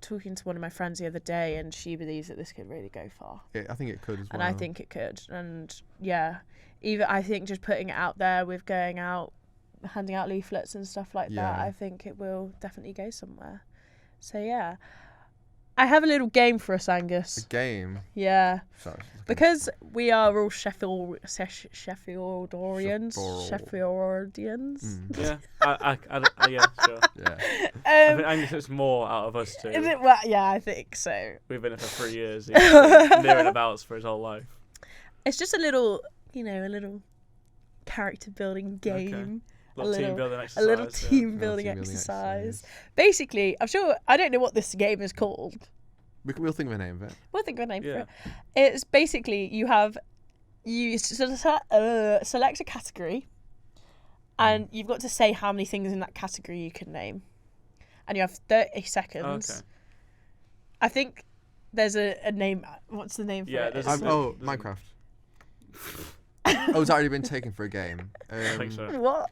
talking to one of my friends the other day, and she believes that this could really go far. I think it could as well. And I think it could. And yeah, even I think just putting it out there with going out, handing out leaflets and stuff like that, Yeah. I think it will definitely go somewhere. So yeah, I have a little game for us, Angus. A game. Yeah, Sorry, because we are all Sheffieldians. Yeah. Yeah, sure. Yeah. I think Angus gets more out of us too. Is it? Well, yeah, I think so. We've been here for 3 years. He's been near and abouts for his whole life. It's just a little, a little character building game. Little team building A exercise. little yeah. team building exercise. Basically, I don't know what this game is called. We'll think of a name of it. We'll think of a name for Yeah. it. It's basically you select a category, and you've got to say how many things in that category you can name, and you have 30 seconds. Okay. I think there's a name. What's the name for Yeah, it? there's It's a- like- Minecraft. Oh, has that already been taken for a game? I think so. What?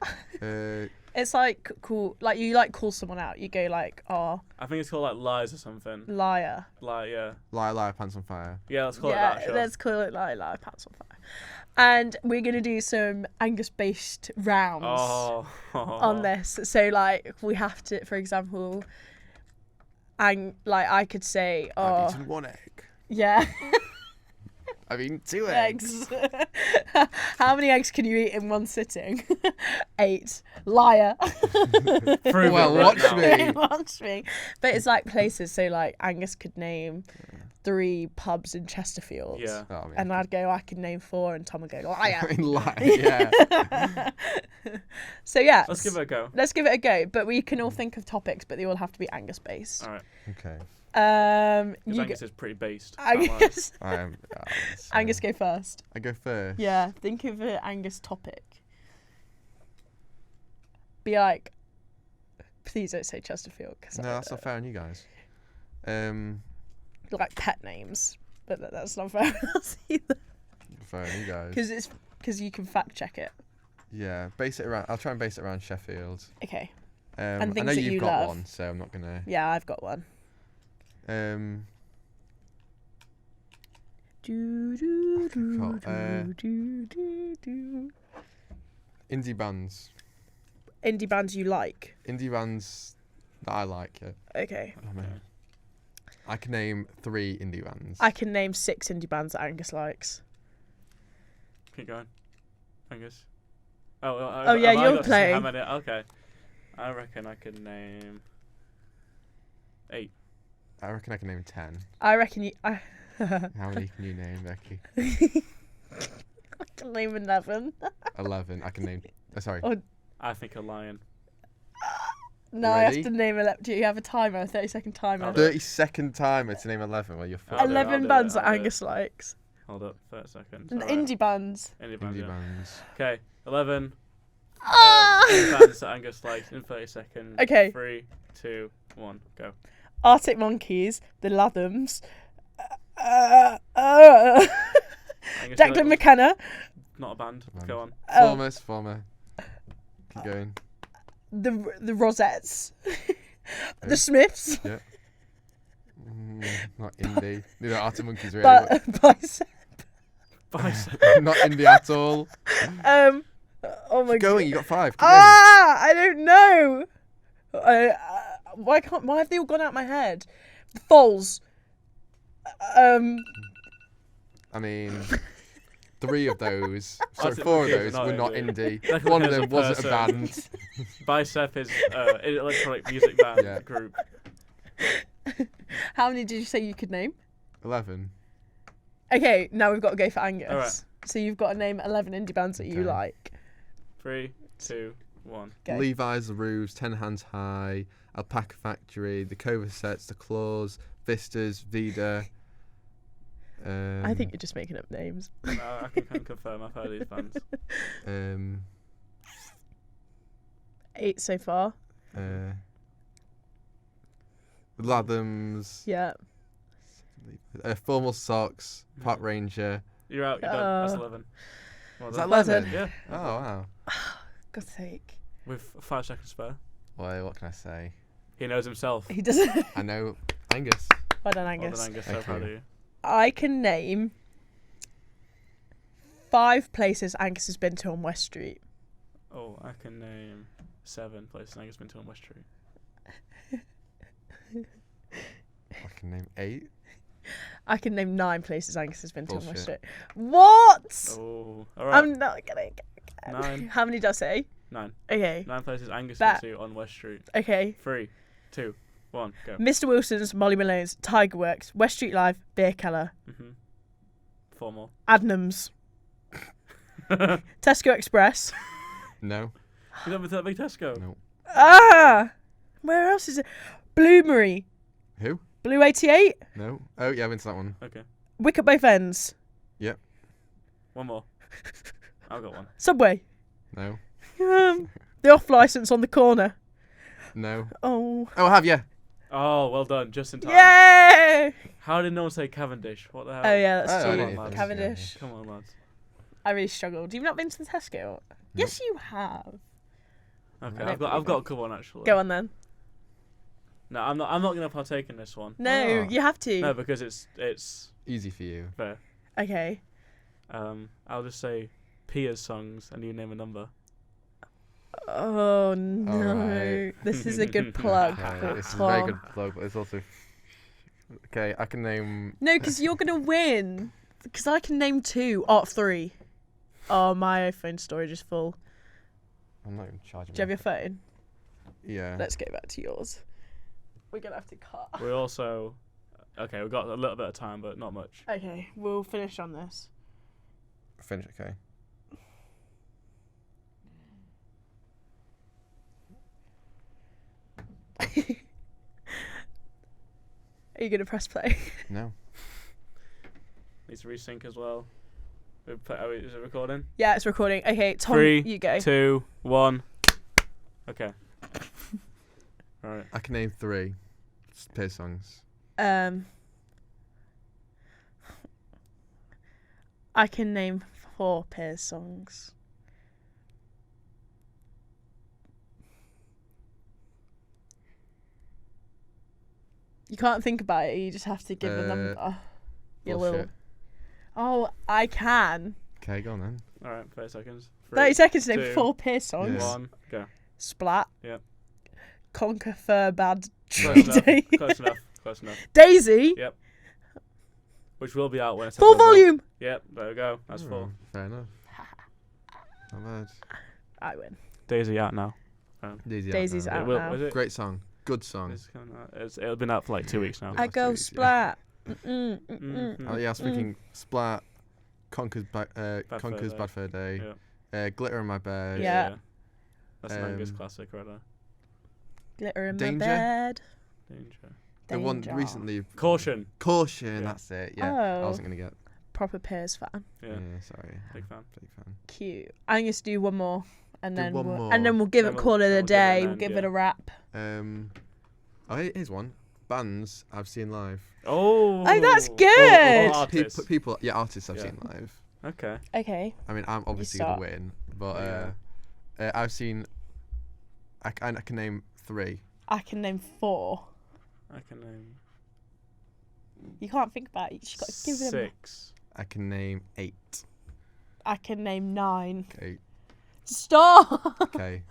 It's like cool. Like you like call someone out. You go like, oh. I think it's called like lies or something. Liar. Like yeah. Liar, pants on fire. Yeah, let's call it that. Sure. Let's call it liar, pants on fire. And we're gonna do some Angus-based rounds on this. So like we have to, for example, like I could say, I've eaten 1 egg. Yeah. I've eaten 2 eggs. How many eggs can you eat in one sitting? 8. Liar. Watch me. Watch me. But it's like places. So like Angus could name 3 pubs in Chesterfield. Yeah. Oh, and I'd go, I can name 4, and Tom would go, liar. Liar, yeah. So yeah. Let's give it a go. Let's give it a go. But we can all think of topics, but they all have to be Angus based. All right. Okay. Angus is pretty based. Angus. Angus, go first. I go first. Yeah, think of an Angus topic. Be like, please don't say Chesterfield. No, that's not fair on you guys. Like pet names, but that's not fair on us either. Fair on you guys. Because you can fact check it. Yeah, base it around. I'll try and base it around Sheffield. Okay. And things I know that you've you got love. one, so I'm not gonna. Yeah, I've got one. Indie bands. Indie bands you like. Indie bands that I like. Yeah. Okay. I can name 3 indie bands. I can name 6 indie bands that Angus likes. Keep going, Angus. Yeah, you're playing. How many? Okay. I reckon I could name 8. I reckon I can name 10. I reckon you. How many can you name, Becky? I can name 11. 11. I can name. Sorry. Oh. I think a lion. No, I have to name 11. Do you have a timer? A 30-second timer? 30-second timer to name 11. Well, you're 11 bands that Angus likes. Hold up, 30 seconds. Indie bands. Indie bands. Indie bands. Okay, 11. Ah! Indie bands that Angus likes in 30 seconds. Okay. 3, 2, 1, go. Arctic Monkeys, the Lathams, Declan McKenna. Not a band. Go on. Former. Keep going. The Rosettes. The Smiths. Yeah. Not indie. Neither Arctic Monkeys really. Bicep. Not indie at all. Oh my god. Going. You got 5. I don't know. Why have they all gone out my head? Foals. I mean, 3 of those. Sorry, Arctic 4 of Monkeys those are were not not indie. indie. One of them wasn't a band. Bicep is an electronic music band group. How many did you say you could name? 11. Okay, now we've got to go for Angus. All right. So you've got to name 11 indie bands that you like. 3, 2, 1. Go. Levi's, The Roofs, 10 Hands High, Alpaca Factory, The Cova Sets, The Claws, Vistas, Vida. I think you're just making up names. No, I can confirm I've heard these bands. 8 so far. Lathams. Yeah. Formal Socks, Park Ranger. You're out. You're done. That's 11. Well Is that done. 11? Yeah. Oh, wow. God's sake. With 5 seconds spare. Well, what can I say? He knows himself. He doesn't. I know Angus. Well done, Angus. Well done, Angus. So Thank proud you. of you. I can name 5 places Angus has been to on West Street. Oh, I can name 7 places Angus been to on West Street. I can name 8. I can name 9 places Angus has been to on West Bullshit. Street. What? Oh, all right. I'm not gonna get 9. How many did I say? 9. Okay. 9 places Angus That- been to on West Street. Okay. 3, 2, 1, go. Mr. Wilson's, Molly Malone's, Tiger Works, West Street Live, Beer Keller, 4 more. Adnams, Tesco Express. No. You don't that big Tesco? No. Where else is it? Bloomery. Who? Blue 88. No. Oh, yeah, I've been to that one. Okay. Wick at both ends. Yep. 1 more. I've got one. Subway. No. The off licence on the corner. No. Oh. Oh, I have, yeah. Oh, well done. Just in time. Yay! How did no one say Cavendish? What the hell? Oh yeah, that's Oh, I true. didn't even Cavendish. Come on, lads. I really struggled. You've not been to the Tesco? Nope. Yes, you have. Okay, I've got a good one actually. Go on then. No, I'm not going to partake in this one. No, you have to. No, because it's easy for you. Fair. Okay. I'll just say Pia's songs, and you name a number. Oh no! Right. This is a good plug. Okay, it's a very good plug, but it's also okay. I can name. No, because you're gonna win. Because I can name 2. 3. Oh, my iPhone storage is full. I'm not even charging. Do you have your phone? Yeah. Let's go back to yours. We're gonna have to cut. We also, okay, we've got a little bit of time, but not much. Okay, we'll finish on this. Finish, okay. Are you gonna press play? No. Needs to resync as well. Is it recording? Yeah, it's recording. Okay, Tom, 3, you go. 2, 1. Okay. Right. I can name 3 Piers songs. I can name 4 Piers songs. You can't think about it. You just have to give a number. You little. Oh, I can. Okay, go on then. All right, 30 seconds. 30 seconds to name 2, 4 Piers songs. 1, go. Splat. Yep. Conquer Fur Bad Close Treaty. enough. Close enough. Daisy. Yep. Which will be out when it's Full volume. Yep, there we go. That's full. Fair enough. Not bad. I win. Daisy out now. Daisy's out now. Is it? Great song. Good song. It'll been out for like 2 weeks now. I go Splat. Oh yeah, I was thinking Splat, Conquer's Bad Fur Day, Glitter in My Bed. Yeah. That's an Angus classic right there. Glitter in Danger? My Bed. Danger. The one recently. Caution. Caution, Yeah. That's it. Yeah, Oh. I wasn't going to get. Proper Piers fan. Yeah. Sorry. Big fan. Cute. I'm going to do one more. And Do then one we'll, more. and then we'll give Then it we'll- call it then a we'll give it day. an We'll end, give yeah. it a wrap. Here's one. Bands I've seen live. Oh. Oh, that's good. Or artists. People, artists I've Yeah. seen live. Okay. Okay. I mean, I'm obviously start. gonna win, but I've seen. I can name 3. I can name 4. I can name You can't think about it. You just got to give them. 6. I can name 8. I can name 9. Okay. Stop. Okay.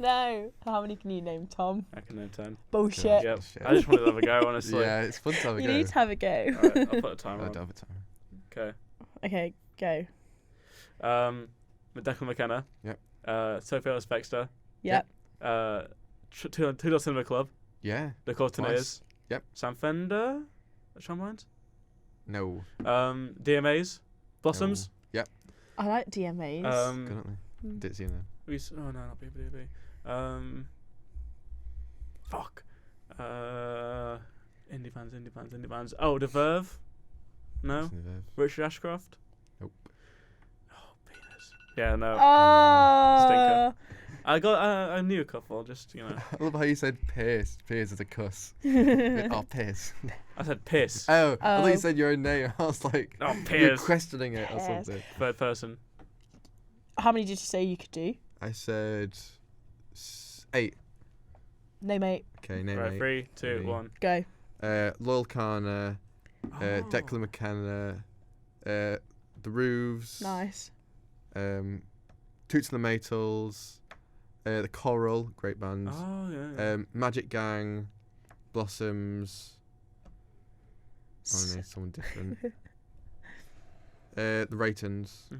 No. How many can you name, Tom? I can name 10. Bullshit. Yep. Shit. I just wanted to have a go, honestly. Yeah, it's fun to have a You go. need to have a go. Alright, I'll put a timer I on. don't have a time. Okay. Okay, go. Declan McKenna. Yep. Sophie Ellis Bextor. Yep. Two Cinema Club. Yeah. The Courteniers. Nice. Yep. Sam Fender. Tramlines. No. DMAs. Blossoms. Yep. I like DMAs. Good, aren't they? Didn't see them. Oh no, not BBB. Fuck. Indie bands. Oh, The Verve. No. Listen to Verve. Richard Ashcroft. Nope. Oh, penis. Yeah, no. Oh. I knew a couple. Just I love how you said Piers. Piers is a cuss. Oh, Piers. I said piss. Oh, I thought Oh. you said your own name. I was like, Oh, you're Piers. questioning it or Piers. something. Third person. How many did you say you could do? I said 8. Name 8. Okay, name Right, 8. 3, 2, Ready? 1. Go. Loyal Kana, Declan McKenna, The Roofs, Nice. Toots and the Maytals, The Coral, great band, Oh yeah. Magic Gang, Blossoms. Oh no, someone different. The Ratons.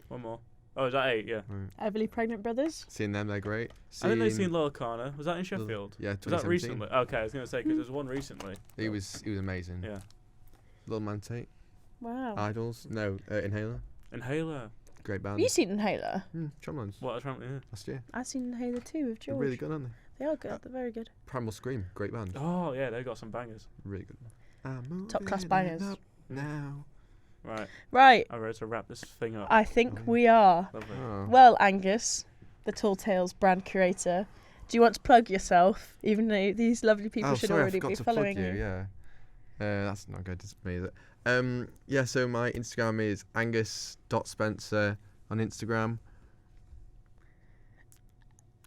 One more. Oh, is that 8? Yeah. Right. Everly Pregnant Brothers. Seen them, they're great. I didn't know you seen Loyal Kana. Was that in Little- Sheffield? Yeah, Was 2017. that recently? Okay, I was gonna say because there's one recently. He was amazing. Yeah. Little Man Tate, Wow. Idols. No, Inhaler, Inhaler. great band. Have you seen Inhaler? Drumlins What a tramp. Yeah. last year. I've seen Inhaler too with They're George. really good, aren't they? They are good. They're very good. Primal Scream, great band. Oh yeah, they got some bangers. Really good. I'm Top class moving bangers. up now. Right. Right. I'm ready to wrap this thing up. I think we are. Lovely. Oh. Well, Angus, the TallTales brand curator, do you want to plug yourself? Even though these lovely people should sorry, already I forgot be to following plug you. Yeah. That's not good to me, is it? Yeah, so my Instagram is angus.spencer on Instagram.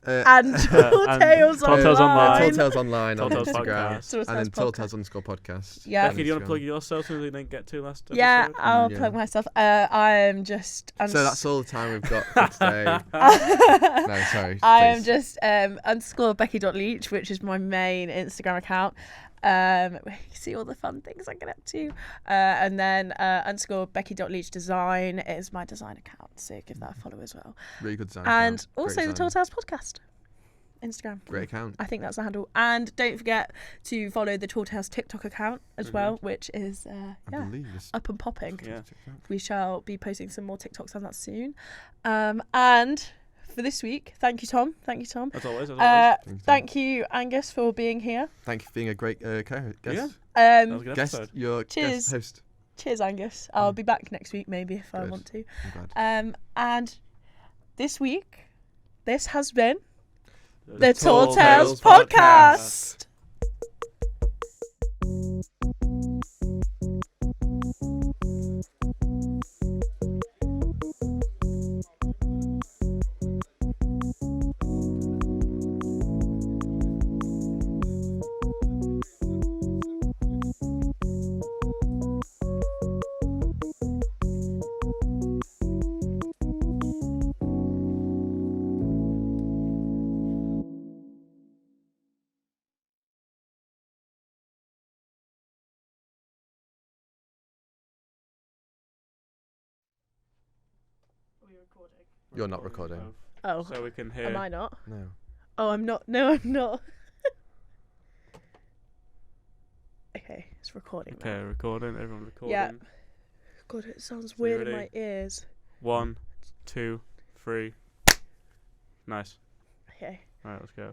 And TallTales online. TallTales online on TallTales Instagram. Podcast. And then TallTales_podcast. Yeah. Becky, do you want to plug yourself so we didn't get to last episode? Yeah, I'll plug myself. I'm just... so that's all the time we've got for today. No, sorry. I am just _Becky.Leach, which is my main Instagram account. Where you can see all the fun things I get up to. And then _Becky.Leach design is my design account. So give that a follow as well. Really good design. And account. also the TallTales Podcast. Instagram. Great account. I think that's the handle. And don't forget to follow the TallTales TikTok account as well, which is up and popping. Yeah. We shall be posting some more TikToks on that soon. And for this week, thank you, Tom. As always. Thank you, Angus, for being here. Thank you for being a great guest. Yeah. That was a good episode. Your Cheers. guest host. Cheers, Angus. I'll be back next week, maybe, if I want to. I'm glad. And this week, this has been The TallTales Podcast. You're not recording. Oh, So we can hear. am I not? No. Oh, I'm not. No, I'm not. Okay, it's recording now. Okay, recording. Everyone recording. Yeah. God, it sounds weird in my ready? ears. 1, 2, 3. Nice. Okay. Alright, let's go.